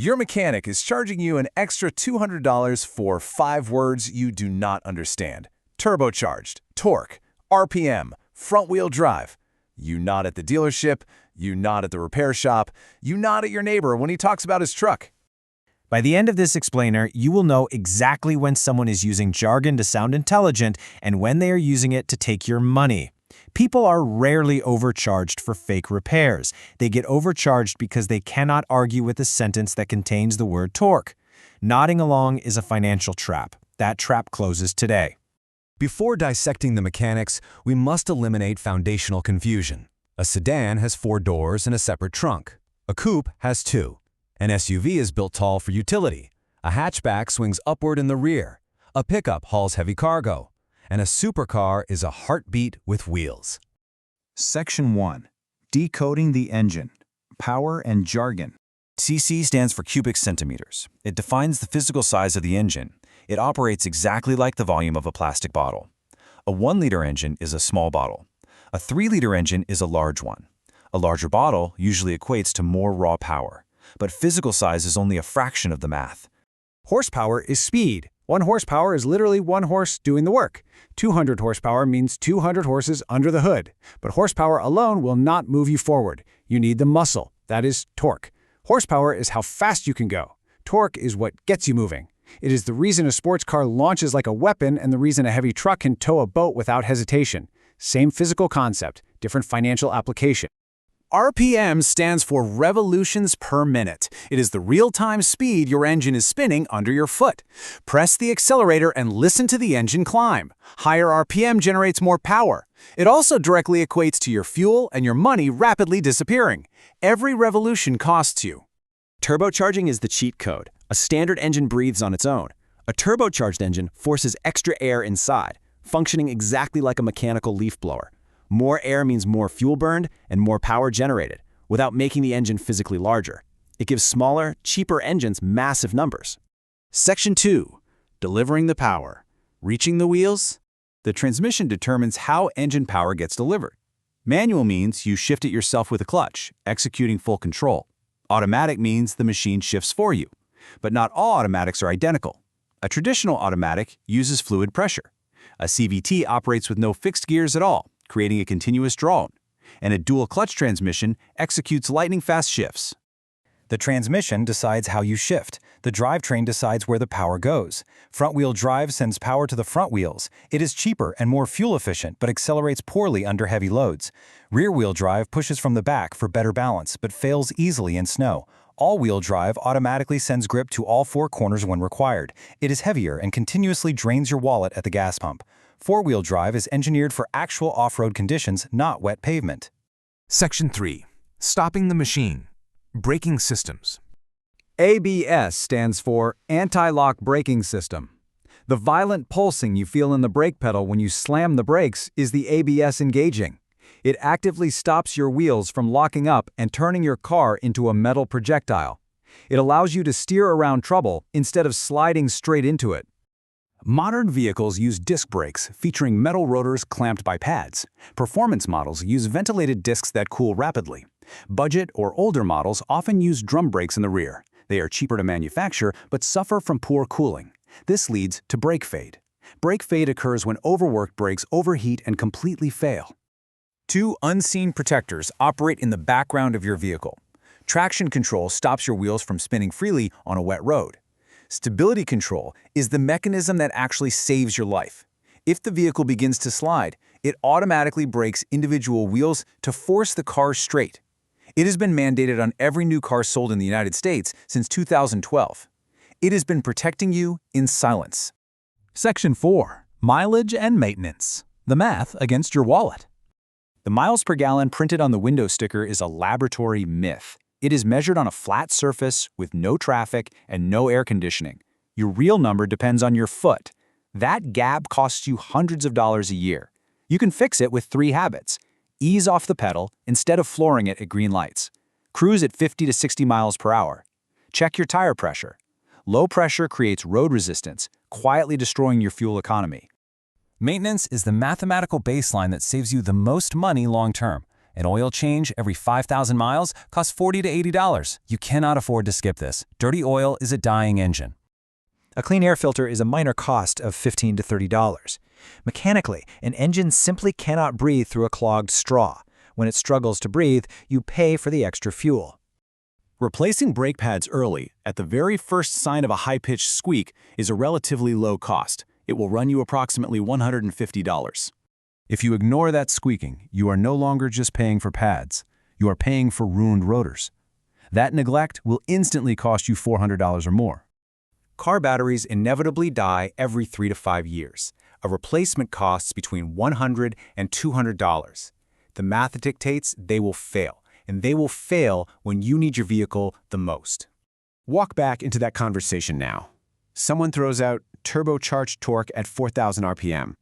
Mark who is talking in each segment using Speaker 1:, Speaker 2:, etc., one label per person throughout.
Speaker 1: Your mechanic is charging you an extra $200 for 5 words you do not understand. Turbocharged, torque, RPM, front-wheel drive. You nod at the dealership, you nod at the repair shop, you nod at your neighbor when he talks about his truck.
Speaker 2: By the end of this explainer, you will know exactly when someone is using jargon to sound intelligent and when they are using it to take your money. People are rarely overcharged for fake repairs. They get overcharged because they cannot argue with a sentence that contains the word torque. Nodding along is a financial trap. That trap closes today.
Speaker 3: Before dissecting the mechanics, we must eliminate foundational confusion. A sedan has 4 doors and a separate trunk. A coupe has 2. An SUV is built tall for utility. A hatchback swings upward in the rear. A pickup hauls heavy cargo. And a supercar is a heartbeat with wheels.
Speaker 4: Section 1. Decoding the engine. Power and jargon.
Speaker 2: CC stands for cubic centimeters. It defines the physical size of the engine. It operates exactly like the volume of a plastic bottle. A 1-liter engine is a small bottle. A 3-liter engine is a large one. A larger bottle usually equates to more raw power. But physical size is only a fraction of the math.
Speaker 5: Horsepower is speed. 1 horsepower is literally 1 horse doing the work. 200 horsepower means 200 horses under the hood. But horsepower alone will not move you forward. You need the muscle, that is torque. Horsepower is how fast you can go. Torque is what gets you moving. It is the reason a sports car launches like a weapon and the reason a heavy truck can tow a boat without hesitation. Same physical concept, different financial application.
Speaker 1: RPM stands for revolutions per minute. It is the real-time speed your engine is spinning under your foot. Press the accelerator and listen to the engine climb. Higher RPM generates more power. It also directly equates to your fuel and your money rapidly disappearing. Every revolution costs you.
Speaker 2: Turbocharging is the cheat code. A standard engine breathes on its own. A turbocharged engine forces extra air inside, functioning exactly like a mechanical leaf blower. More air means more fuel burned and more power generated, without making the engine physically larger. It gives smaller, cheaper engines massive numbers.
Speaker 1: Section 2. Delivering the power. Reaching the wheels? The transmission determines how engine power gets delivered. Manual means you shift it yourself with a clutch, executing full control. Automatic means the machine shifts for you. But not all automatics are identical. A traditional automatic uses fluid pressure. A CVT operates with no fixed gears at all, creating a continuous drone. And a dual-clutch transmission executes lightning-fast shifts.
Speaker 2: The transmission decides how you shift. The drivetrain decides where the power goes. Front-wheel drive sends power to the front wheels. It is cheaper and more fuel-efficient, but accelerates poorly under heavy loads. Rear-wheel drive pushes from the back for better balance, but fails easily in snow. All-wheel drive automatically sends grip to all 4 corners when required. It is heavier and continuously drains your wallet at the gas pump. 4-wheel drive is engineered for actual off-road conditions, not wet pavement.
Speaker 3: Section 3. Stopping the machine. Braking systems.
Speaker 4: ABS stands for Anti-Lock Braking System. The violent pulsing you feel in the brake pedal when you slam the brakes is the ABS engaging. It actively stops your wheels from locking up and turning your car into a metal projectile. It allows you to steer around trouble instead of sliding straight into it.
Speaker 5: Modern vehicles use disc brakes featuring metal rotors clamped by pads. Performance models use ventilated discs that cool rapidly. Budget or older models often use drum brakes in the rear. They are cheaper to manufacture but suffer from poor cooling. This leads to brake fade. Brake fade occurs when overworked brakes overheat and completely fail.
Speaker 1: 2 unseen protectors operate in the background of your vehicle. Traction control stops your wheels from spinning freely on a wet road. Stability control is the mechanism that actually saves your life. If the vehicle begins to slide, it automatically brakes individual wheels to force the car straight. It has been mandated on every new car sold in the United States since 2012. It has been protecting you in silence.
Speaker 5: Section 4. Mileage and maintenance. The math against your wallet. The miles per gallon printed on the window sticker is a laboratory myth. It is measured on a flat surface with no traffic and no air conditioning. Your real number depends on your foot. That gap costs you hundreds of dollars a year. You can fix it with 3 habits. Ease off the pedal instead of flooring it at green lights. Cruise at 50 to 60 miles per hour. Check your tire pressure. Low pressure creates road resistance, quietly destroying your fuel economy.
Speaker 2: Maintenance is the mathematical baseline that saves you the most money long-term. An oil change every 5,000 miles costs $40 to $80. You cannot afford to skip this. Dirty oil is a dying engine.
Speaker 5: A clean air filter is a minor cost of $15 to $30. Mechanically, an engine simply cannot breathe through a clogged straw. When it struggles to breathe, you pay for the extra fuel.
Speaker 1: Replacing brake pads early, at the very first sign of a high-pitched squeak, is a relatively low cost. It will run you approximately $150. If you ignore that squeaking, you are no longer just paying for pads. You are paying for ruined rotors. That neglect will instantly cost you $400 or more.
Speaker 5: Car batteries inevitably die every 3 to 5 years. A replacement costs between $100 and $200. The math dictates they will fail, and they will fail when you need your vehicle the most.
Speaker 1: Walk back into that conversation now. Someone throws out turbocharged torque at 4,000 RPM.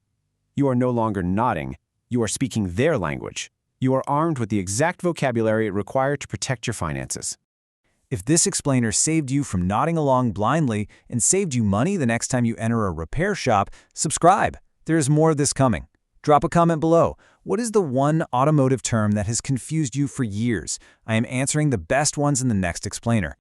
Speaker 1: You are no longer nodding. You are speaking their language. You are armed with the exact vocabulary required to protect your finances.
Speaker 5: If this explainer saved you from nodding along blindly and saved you money the next time you enter a repair shop, subscribe. There is more of this coming. Drop a comment below. What is the one automotive term that has confused you for years? I am answering the best ones in the next explainer.